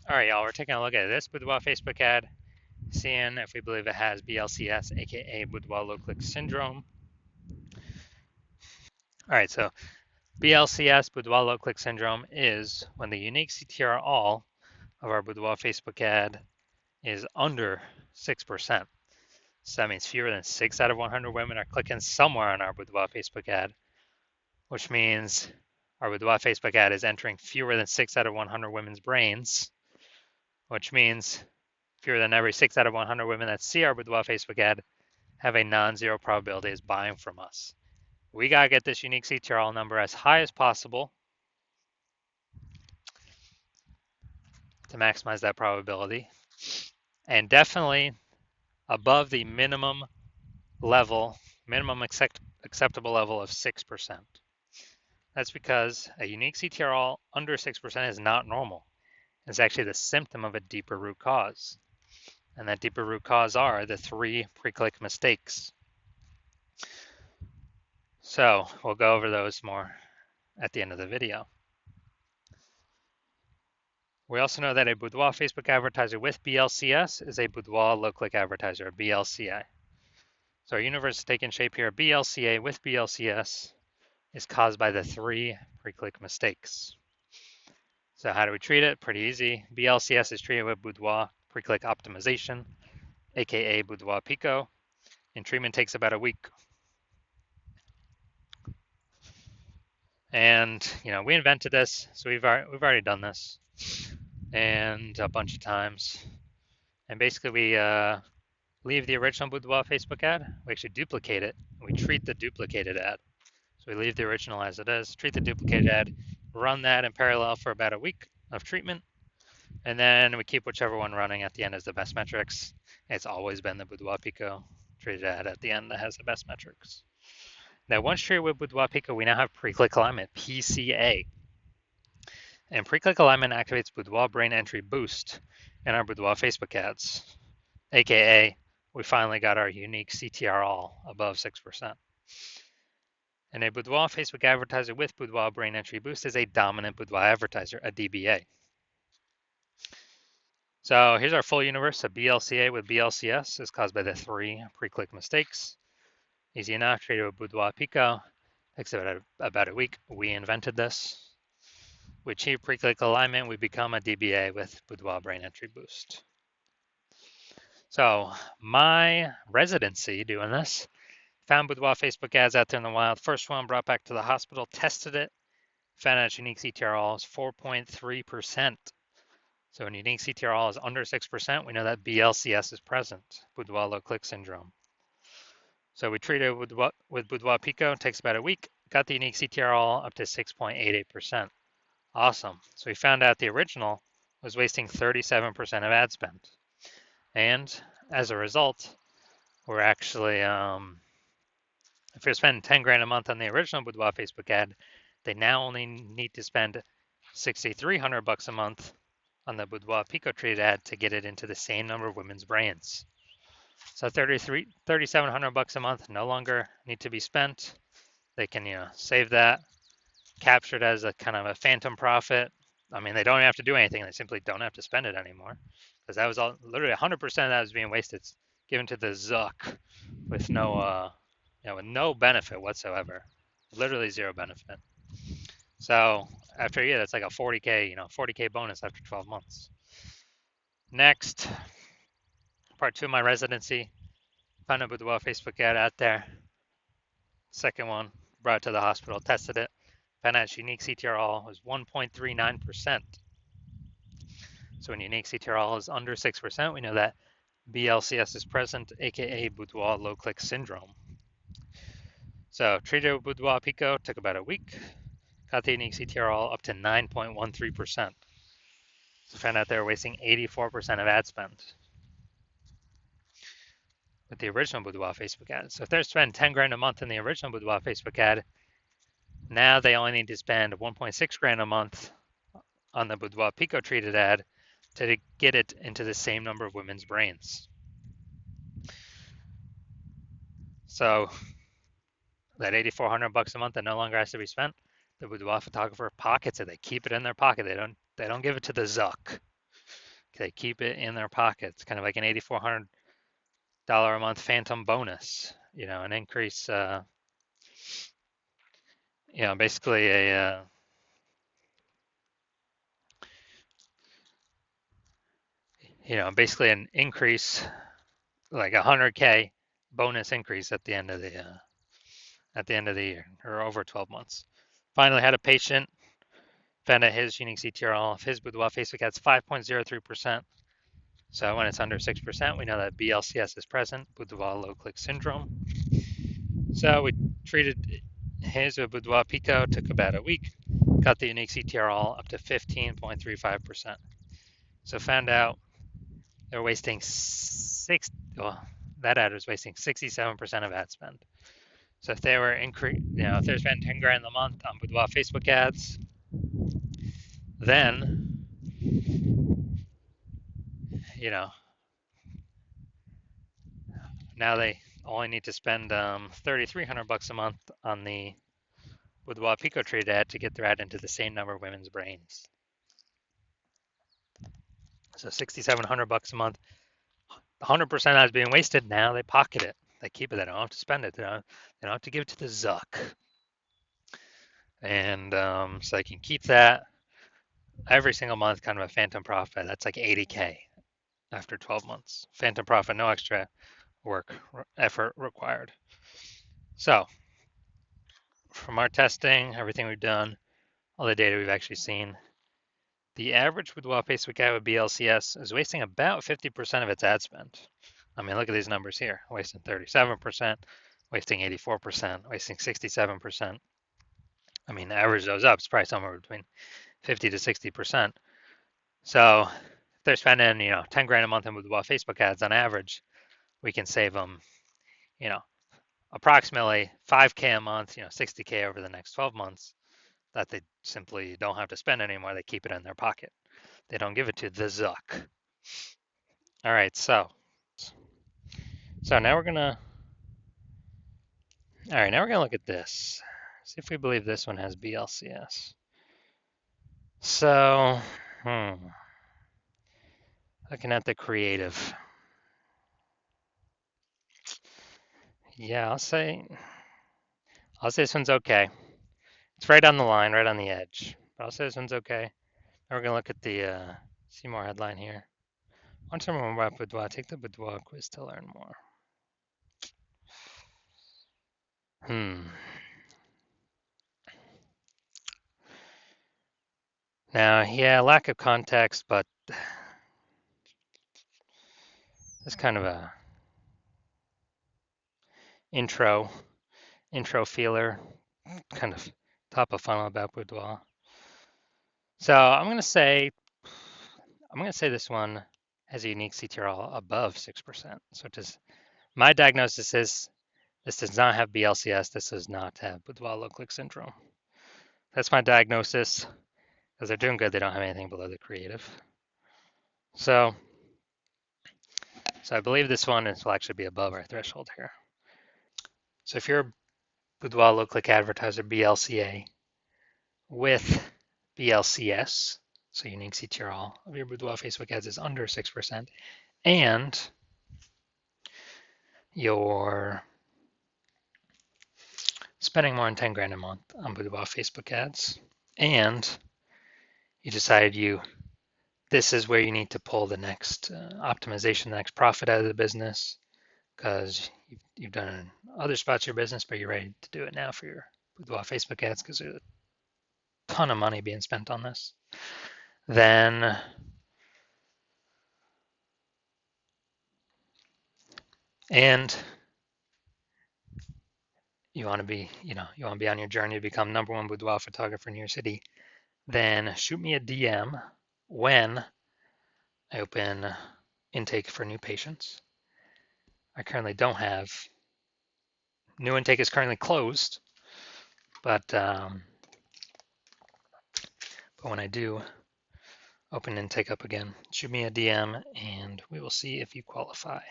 All right, y'all, we're taking a look at this Boudoir Facebook ad, seeing if we believe it has BLCS, aka Boudoir low click syndrome. All right, so BLCS, Boudoir low click syndrome, is when the unique CTR all of our Boudoir Facebook ad is under 6%. So that means fewer than 6 out of 100 women are clicking somewhere on our Boudoir Facebook ad, which means our Boudoir Facebook ad is entering fewer than 6 out of 100 women's brains, which means fewer than every 6 out of 100 women that see our Boudoir Facebook ad have a non-zero probability of buying from us. We got to get this unique CTRL number as high as possible to maximize that probability, and definitely above the minimum acceptable level of 6%. That's because a unique CTRL under 6% is not normal. It's actually the symptom of a deeper root cause. And that deeper root cause are the 3 pre-click mistakes. So we'll go over those more at the end of the video. We also know that a Boudoir Facebook advertiser with BLCS is a Boudoir low-click advertiser, a BLCA. So our universe is taking shape here. BLCA with BLCS is caused by the 3 pre-click mistakes. So how do we treat it? Pretty easy. BLCS is treated with Boudoir pre-click optimization, aka Boudoir Pico, and treatment takes about a week. And we invented this, so we've already done this, and a bunch of times. And basically, we leave the original Boudoir Facebook ad. We actually duplicate it. We treat the duplicated ad. So we leave the original as it is, treat the duplicated ad, run that in parallel for about a week of treatment, and then we keep whichever one running at the end as the best metrics. It's always been the Boudoir Pico treated ad at the end that has the best metrics. Now, once treated with Boudoir Pico, we now have pre-click alignment, PCA. And pre-click alignment activates Boudoir brain entry boost in our Boudoir Facebook ads, aka we finally got our unique CTR all above 6%. And a Boudoir Facebook advertiser with Boudoir brain entry boost is a dominant Boudoir advertiser, a DBA. So here's our full universe. A BLCA with BLCS is caused by the 3 pre-click mistakes. Easy enough, treated with Boudoir Pico. Takes about a week. We invented this. We achieve pre-click alignment. We become a DBA with Boudoir brain entry boost. So my residency doing this, found Boudoir Facebook ads out there in the wild. First one brought back to the hospital, tested it, found out its unique CTRL is 4.3%. So when unique CTRL is under 6%, we know that BLCS is present, Boudoir low click syndrome. So we treated it with Boudoir Pico, it takes about a week, got the unique CTRL up to 6.88%. Awesome. So we found out the original was wasting 37% of ad spend. And as a result, we're actually, if you're spending 10 grand a month on the original Boudoir Facebook ad, they now only need to spend 6,300 bucks a month on the Boudoir Pico treated ad to get it into the same number of women's brains. So 3,700 bucks a month no longer need to be spent. They can, save that, capture it as a kind of a phantom profit. I mean, they don't have to do anything. They simply don't have to spend it anymore, because that was all literally 100% of that was being wasted. It's given to the Zuck with no, with no benefit whatsoever, literally zero benefit. So after a year, that's like a 40K, 40K bonus after 12 months. Next, part 2 of my residency, found a Boudoir Facebook ad out there. Second one, brought it to the hospital, tested it, found out its unique CTRL was 1.39%. So when unique CTRL is under 6%, we know that BLCS is present, aka Boudoir low click syndrome. So treated with Boudoir Pico, took about a week, got the unique CTRL up to 9.13%. So found out they were wasting 84% of ad spend with the original Boudoir Facebook ad. So if they're spending 10 grand a month in the original Boudoir Facebook ad, now they only need to spend 1.6 grand a month on the Boudoir Pico treated ad to get it into the same number of women's brains. So that 8,400 bucks a month that no longer has to be spent, the Boudoir photographer pockets it. They keep it in their pocket. They don't give it to the Zuck. they keep it in their pockets, kind of like an $8,400 a month phantom bonus, an increase, basically basically an increase, like 100K bonus increase at the end of the year, or over 12 months. Finally had a patient, found out his unique CTRL of his Boudoir Facebook ads 5.03%. So when it's under 6%, we know that BLCS is present, Boudoir low click syndrome. So we treated his with Boudoir Pico, took about a week, got the unique CTRL up to 15.35%. So found out they're wasting that ad was wasting 67% of ad spend. So if they were if they're spending 10 grand a month on Boudoir Facebook ads, then, now they only need to spend $3,300 a month on the Boudoir Pico Trade ad to get their ad into the same number of women's brains. So $6,700 a month, 100% ads being wasted. Now they pocket it, they keep it. They don't have to spend it. They don't have to give it to the Zuck, and so they can keep that every single month, kind of a phantom profit. That's like 80K after 12 months. Phantom profit, no extra effort required. So from our testing, everything we've done, all the data we've actually seen, the average Boudoir Facebook ad with BLCS is wasting about 50% of its ad spend. I mean, look at these numbers here: wasting 37%, wasting 84%, wasting 67%. I mean, average those up, it's probably somewhere between 50 to 60%. So if they're spending, 10 grand a month in Boudoir Facebook ads on average, we can save them, approximately 5K a month, 60K over the next 12 months that they simply don't have to spend anymore. They keep it in their pocket. They don't give it to the Zuck. All right, so now we're gonna look at this. See if we believe this one has BLCS. So, looking at the creative. Yeah, I'll say this one's okay. It's right on the line, right on the edge. But I'll say this one's okay. Now we're gonna look at the see more headline here. Want to learn more about Boudoir? Take the Boudoir quiz to learn more. Now, yeah, lack of context, but it's kind of a intro feeler, kind of top of funnel about Boudoir. So I'm gonna say this one has a unique CTRL above 6%. So my diagnosis is this does not have BLCS. This does not have Boudoir low click syndrome. That's my diagnosis. Because they're doing good, they don't have anything below the creative. So I believe this one will actually be above our threshold here. So if you're a Boudoir low click advertiser, BLCA, with BLCS, so unique CTRL of your Boudoir Facebook ads is under 6%, and you're spending more than 10 grand a month on Boudoir Facebook ads, and you decided this is where you need to pull the next optimization, the next profit out of the business, because you've done it in other spots of your business, but you're ready to do it now for your Boudoir Facebook ads because there's a ton of money being spent on this. Then and you want to be on your journey to become #1 boudoir photographer in your city, then shoot me a DM when I open intake for new patients. I currently don't have. New intake is currently closed, but when I do open intake up again, shoot me a DM and we will see if you qualify.